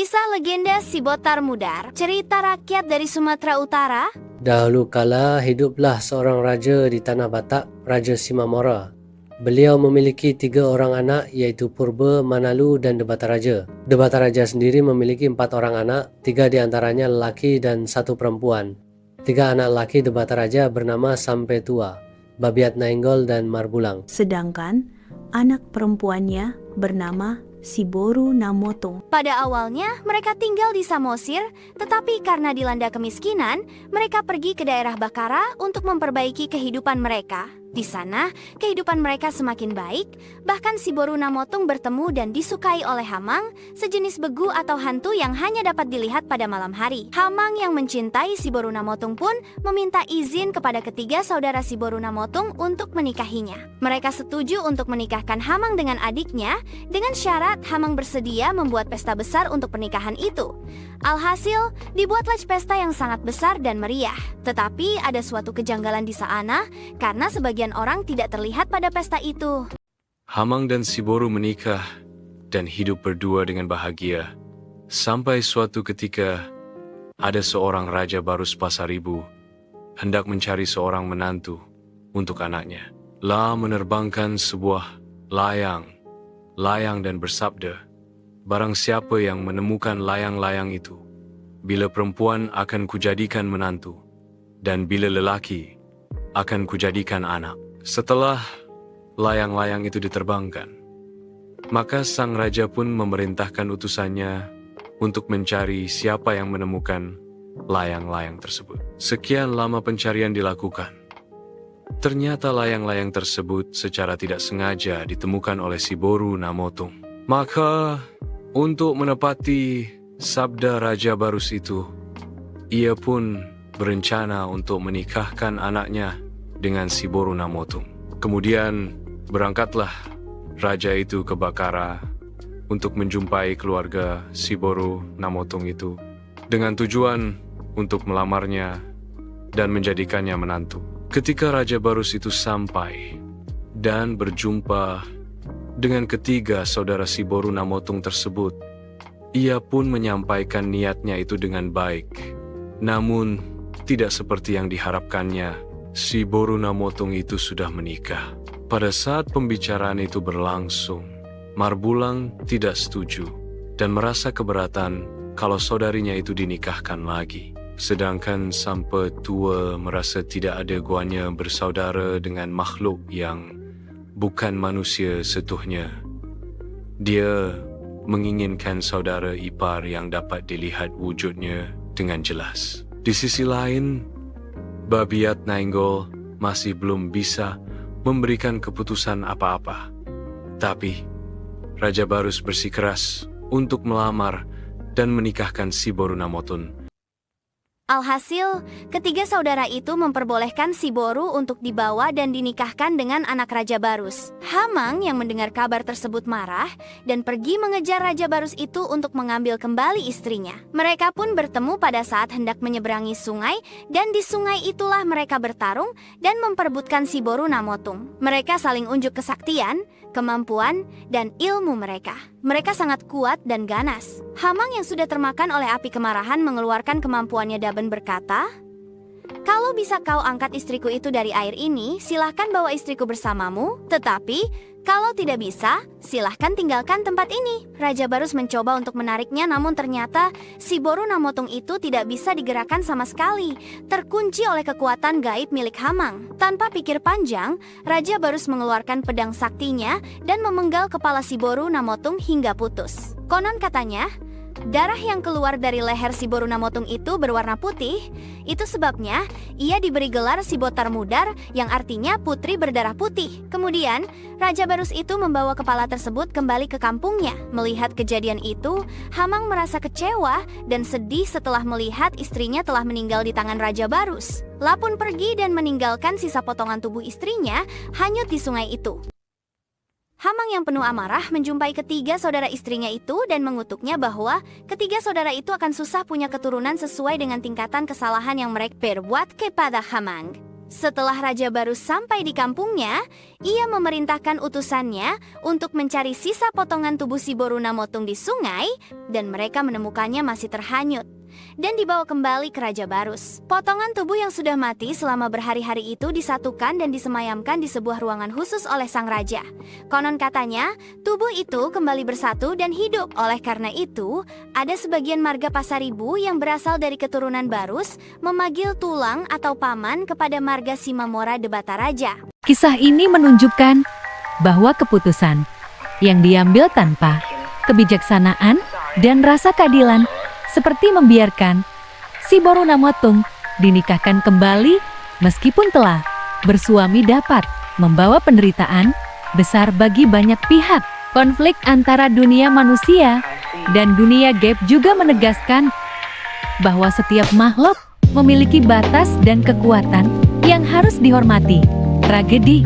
Kisah legenda Si Botar Mudar, cerita rakyat dari Sumatera Utara. Dahulu kala hiduplah seorang raja di tanah Batak, Raja Simamora. Beliau memiliki 3 orang anak, yaitu Purba, Manalu dan Debataraja. Debataraja sendiri memiliki 4 orang anak, 3 diantaranya lelaki dan 1 perempuan. 3 anak lelaki Debataraja bernama Sampetua, Babiat Nainggoal dan Marbulang. Sedangkan anak perempuannya bernama Siboru Namotong. Pada awalnya mereka tinggal di Samosir, tetapi karena dilanda kemiskinan, mereka pergi ke daerah Bakara untuk memperbaiki kehidupan mereka. Di sana, kehidupan mereka semakin baik, bahkan Siboru Namotong bertemu dan disukai oleh Hamang, sejenis begu atau hantu yang hanya dapat dilihat pada malam hari. Hamang yang mencintai Siboru Namotong pun meminta izin kepada ketiga saudara Siboru Namotong untuk menikahinya. Mereka setuju untuk menikahkan Hamang dengan adiknya, dengan syarat Hamang bersedia membuat pesta besar untuk pernikahan itu. Alhasil, dibuatlah pesta yang sangat besar dan meriah. Tetapi ada suatu kejanggalan di sana, karena sebagian orang tidak terlihat pada pesta itu. Hamang dan Siboru menikah dan hidup berdua dengan bahagia. Sampai suatu ketika, ada seorang Raja Barus Pasaribu hendak mencari seorang menantu untuk anaknya. La menerbangkan sebuah layang dan bersabda, "Barang siapa yang menemukan layang-layang itu, bila perempuan akan kujadikan menantu, dan bila lelaki akan kujadikan anak." Setelah layang-layang itu diterbangkan, maka sang raja pun memerintahkan utusannya untuk mencari siapa yang menemukan layang-layang tersebut. Sekian lama pencarian dilakukan. Ternyata layang-layang tersebut secara tidak sengaja ditemukan oleh Siboru Namotong. Maka, untuk menepati sabda Raja Barus itu, ia pun berencana untuk menikahkan anaknya dengan Siboru Namotong. Kemudian berangkatlah raja itu ke Bakara untuk menjumpai keluarga Siboru Namotong itu dengan tujuan untuk melamarnya dan menjadikannya menantu. Ketika Raja Barus itu sampai dan berjumpa dengan ketiga saudara Siboru Namotong tersebut, ia pun menyampaikan niatnya itu dengan baik. Namun, tidak seperti yang diharapkannya, Siboru Namotong itu sudah menikah. Pada saat pembicaraan itu berlangsung, Marbulang tidak setuju dan merasa keberatan kalau saudarinya itu dinikahkan lagi. Sedangkan Sampetua merasa tidak ada guanya bersaudara dengan makhluk yang bukan manusia setuhnya. Dia menginginkan saudara ipar yang dapat dilihat wujudnya dengan jelas. Di sisi lain, Babiat Nainggoal masih belum bisa memberikan keputusan apa-apa. Tapi, Raja Barus bersikeras untuk melamar dan menikahkan Siboru Namotong. Alhasil, ketiga saudara itu memperbolehkan Siboru untuk dibawa dan dinikahkan dengan anak Raja Barus. Hamang yang mendengar kabar tersebut marah dan pergi mengejar Raja Barus itu untuk mengambil kembali istrinya. Mereka pun bertemu pada saat hendak menyeberangi sungai, dan di sungai itulah mereka bertarung dan memperebutkan Siboru Namotong. Mereka saling unjuk kesaktian, kemampuan, dan ilmu mereka. Mereka sangat kuat dan ganas. Hamang yang sudah termakan oleh api kemarahan mengeluarkan kemampuannya dan berkata, "Kalau bisa kau angkat istriku itu dari air ini, silahkan bawa istriku bersamamu. Tetapi, kalau tidak bisa, silahkan tinggalkan tempat ini." Raja Barus mencoba untuk menariknya, namun ternyata Siboru Namotong itu tidak bisa digerakkan sama sekali, terkunci oleh kekuatan gaib milik Hamang. Tanpa pikir panjang, Raja Barus mengeluarkan pedang saktinya dan memenggal kepala Siboru Namotong hingga putus. Konon katanya, darah yang keluar dari leher Siboru Namotong itu berwarna putih. Itu sebabnya ia diberi gelar Si Botar Mudar, yang artinya putri berdarah putih. Kemudian, Raja Barus itu membawa kepala tersebut kembali ke kampungnya. Melihat kejadian itu, Hamang merasa kecewa dan sedih setelah melihat istrinya telah meninggal di tangan Raja Barus. La pun pergi dan meninggalkan sisa potongan tubuh istrinya hanyut di sungai itu. Hamang yang penuh amarah menjumpai ketiga saudara istrinya itu dan mengutuknya bahwa ketiga saudara itu akan susah punya keturunan sesuai dengan tingkatan kesalahan yang mereka perbuat kepada Hamang. Setelah Raja Barus sampai di kampungnya, ia memerintahkan utusannya untuk mencari sisa potongan tubuh si Boru Namotung di sungai dan mereka menemukannya masih terhanyut dan dibawa kembali ke Raja Barus. Potongan tubuh yang sudah mati selama berhari-hari itu disatukan dan disemayamkan di sebuah ruangan khusus oleh sang raja. Konon katanya, tubuh itu kembali bersatu dan hidup. Oleh karena itu, ada sebagian marga Pasaribu yang berasal dari keturunan Barus memanggil tulang atau paman kepada marga Simamora de Bataraja. Kisah ini menunjukkan bahwa keputusan yang diambil tanpa kebijaksanaan dan rasa keadilan seperti membiarkan si Boru Namotung dinikahkan kembali meskipun telah bersuami dapat membawa penderitaan besar bagi banyak pihak. Konflik antara dunia manusia dan dunia gaib juga menegaskan bahwa setiap makhluk memiliki batas dan kekuatan yang harus dihormati. Tragedi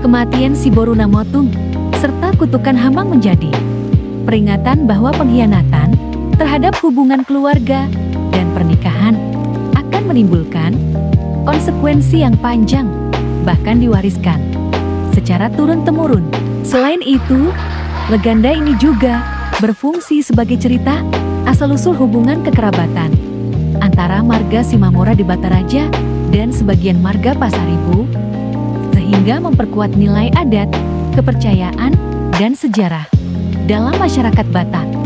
kematian si Boru Namotung serta kutukan Hamang menjadi peringatan bahwa pengkhianatan terhadap hubungan keluarga dan pernikahan akan menimbulkan konsekuensi yang panjang, bahkan diwariskan secara turun-temurun. Selain itu, legenda ini juga berfungsi sebagai cerita asal-usul hubungan kekerabatan antara marga Simamora de Bataraja dan sebagian marga Pasaribu, sehingga memperkuat nilai adat, kepercayaan, dan sejarah dalam masyarakat Batak.